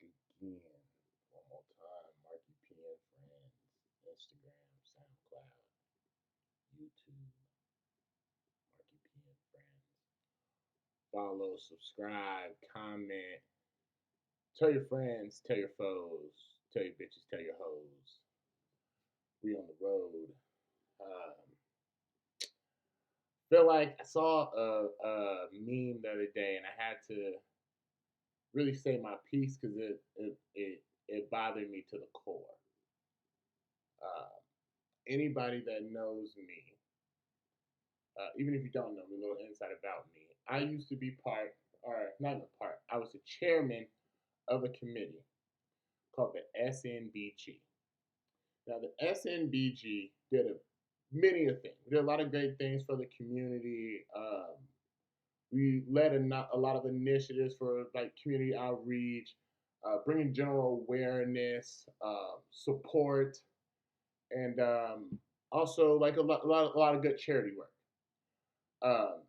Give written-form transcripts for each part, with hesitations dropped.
again. One more time. Marky P and Friends. Instagram, SoundCloud, YouTube. Marky P and Friends. Follow, subscribe, comment. Tell your friends, tell your foes, tell your bitches, tell your hoes. We on the road. Feel like I saw a meme the other day, and I had to really say my piece because it bothered me to the core. Uh, Anybody that knows me, even if you don't know me, a little insight about me. I used to be part, or not even part. I was the chairman of a committee called the SNBG. Now, the SNBG did many a thing. We did a lot of great things for the community. We led a lot of initiatives for like community outreach, bringing general awareness, support, and also like a lot of good charity work. Um,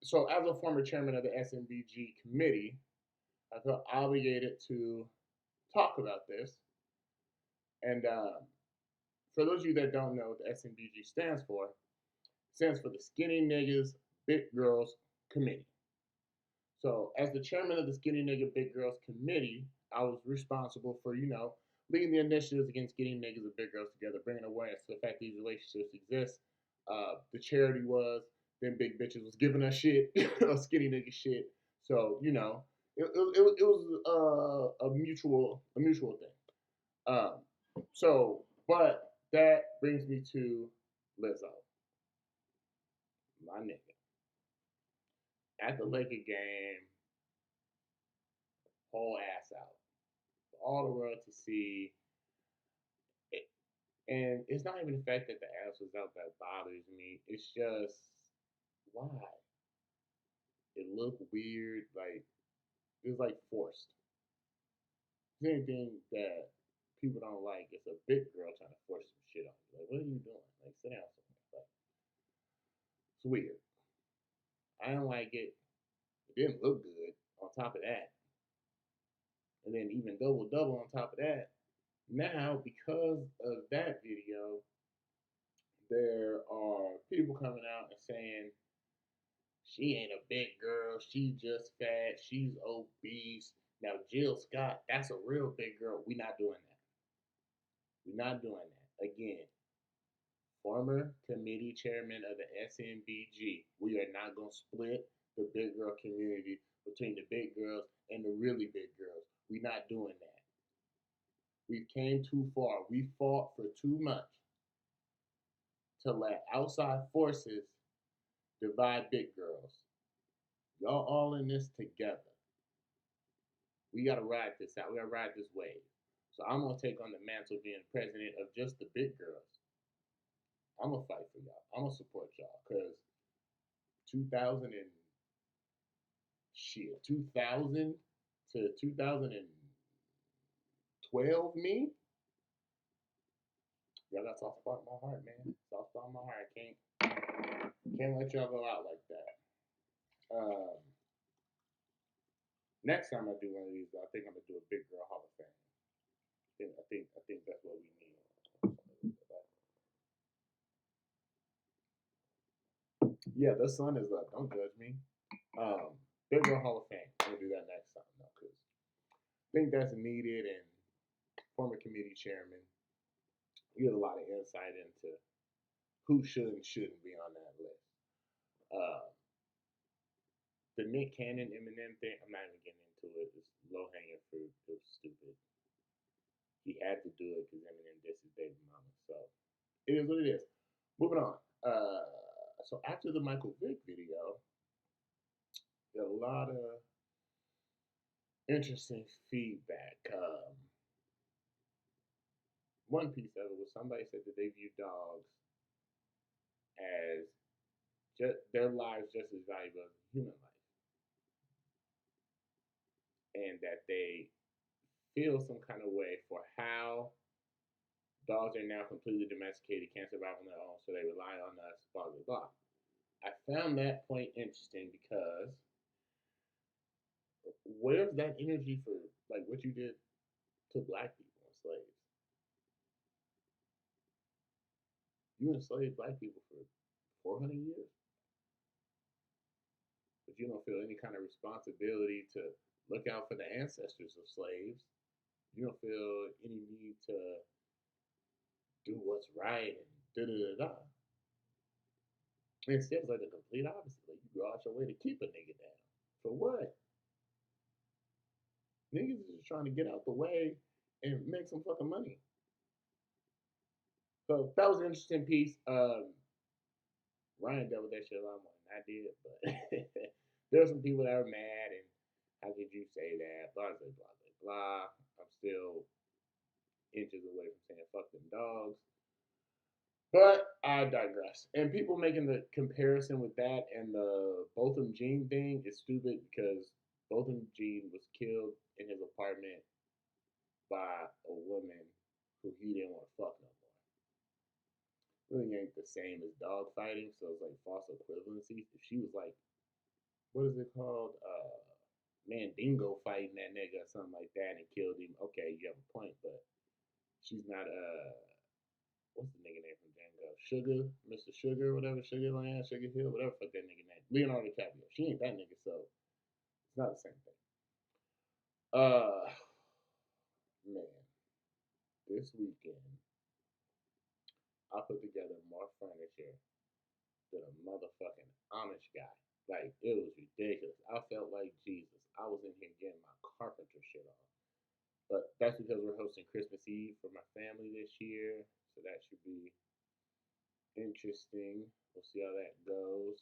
so, as a former chairman of the SNBG committee, I felt obligated to talk about this. And for those of you that don't know what the SNBG stands for the Skinny Niggas Big Girls Committee. So, as the chairman of the Skinny Nigga Big Girls Committee, I was responsible for, leading the initiatives against skinny niggas and big girls together, bringing awareness to the fact these relationships exist. The charity was, them big bitches was giving us shit, skinny nigga shit. So, it was a mutual thing. Um, but that brings me to Lizzo, my nigga. At the Laker game, whole ass out. For all the world to see. And it's not even the fact that the ass was out that bothers me. It's just, why? It looked weird. Like, it was like forced. It's anything that people don't like. It's a big girl trying to force some shit on you. Like, what are you doing? Like, sit down somewhere. Like, it's weird. I don't like it. It didn't look good on top of that. And then even double on top of that. Now, because of that video, there are people coming out and saying she ain't a big girl, she just fat, she's obese. Now Jill Scott, that's a real big girl. We not doing that. We're not doing that. Again, former committee chairman of the SNBG. We are not gonna split the big girl community between the big girls and the really big girls. We're not doing that. We came too far. We fought for too much to let outside forces divide big girls. Y'all all in this together. We gotta ride this out. We gotta ride this wave. So I'm gonna take on the mantle of being president of just the big girls. I'm gonna fight for y'all. I'm gonna support y'all because 2000 and shit, 2000 to 2012 me. Y'all got soft spot in my heart, man. Soft spot in my heart. Can't let y'all go out like that. Next time I do one of these, I think I'm gonna do a big girl Hall of Fame. I think that's what we need. Yeah, the sun is up. Don't judge me. Big girl Hall of Fame. I'm gonna do that next time, though, because I think that's needed. And former committee chairman, we get a lot of insight into who should and shouldn't be on that list. Uh, the Nick Cannon Eminem thing, I'm not even getting into it. It's low hanging fruit. It was stupid. He had to do it because Eminem dissed his baby mama. So it is what it is. Moving on. So after the Michael Vick video, there a lot of interesting feedback. One piece of it was somebody said that they view dogs as their lives just as valuable as human life, and that they feel some kind of way for how dogs are now completely domesticated, can't survive on their own, so they rely on us, blah, blah, blah. I found that point interesting because where's that energy for Like what you did to black people and slaves. You enslaved black people for 400 years, but you don't feel any kind of responsibility to look out for the ancestors of slaves. You don't feel any need to do what's right and da da da da. Instead, it's like the complete opposite. Like you go out your way to keep a nigga down. For what? Niggas is just trying to get out the way and make some fucking money. So that was an interesting piece. Ryan dealt with that shit a lot more than I did, but there were some people that were mad and how could you say that? Blah blah blah blah blah. I'm still inches away from saying fuck them dogs. But I digress. And people making the comparison with that and the Botham Jean thing is stupid because Botham Jean was killed in his apartment by a woman who he didn't want to fuck no more. Really ain't the same as dog fighting, so it's like false equivalency. If she was like, what is it called? Mandingo fighting that nigga or something like that and killed him, okay, you have a point, but she's not what's the nigga name from Django? Sugar, Mr. Sugar, whatever, Sugar Land, Sugar Hill, whatever fuck that nigga name. Leonardo DiCaprio. She ain't that nigga, so it's not the same thing. Uh man, this weekend I put together more furniture than a motherfucking Amish guy. Like it was ridiculous. I felt like Jesus. I was in here getting my carpenter shit on. But that's because we're hosting Christmas Eve for my family this year, so that should be interesting. We'll see how that goes.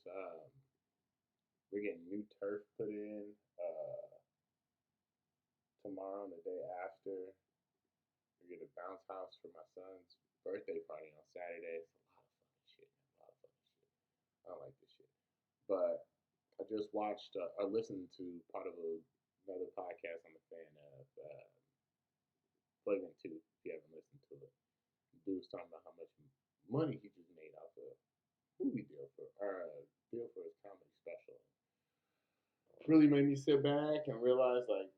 We're getting new turf put in tomorrow and the day after. We get a bounce house for my son's birthday party on Saturday. It's a lot of fucking shit, man. A lot of fucking shit. I don't like this shit. But I just watched, I listened to part of another podcast I'm a fan of, Flagrant 2, if you haven't listened to it. The dude was talking about how much money he just made off a movie deal for, or a deal for his comedy special. Really made me sit back and realize, like,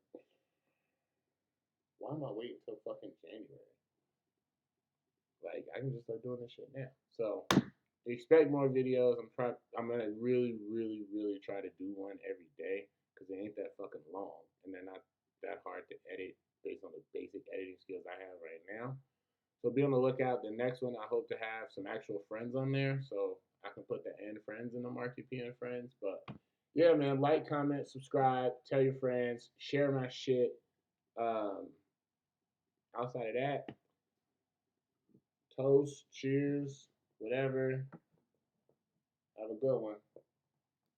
why am I waiting until fucking January? Like, I can just start doing this shit now. So, expect more videos. I'm gonna really, really, really try to do one every day because they ain't that fucking long and they're not that hard to edit based on the basic editing skills I have right now. So be on the lookout. The next one, I hope to have some actual friends on there, so I can put the N friends in the Mark UPN friends. But yeah, man, like, comment, subscribe, tell your friends, share my shit. Um, outside of that, toast, cheers, whatever. Have a good one.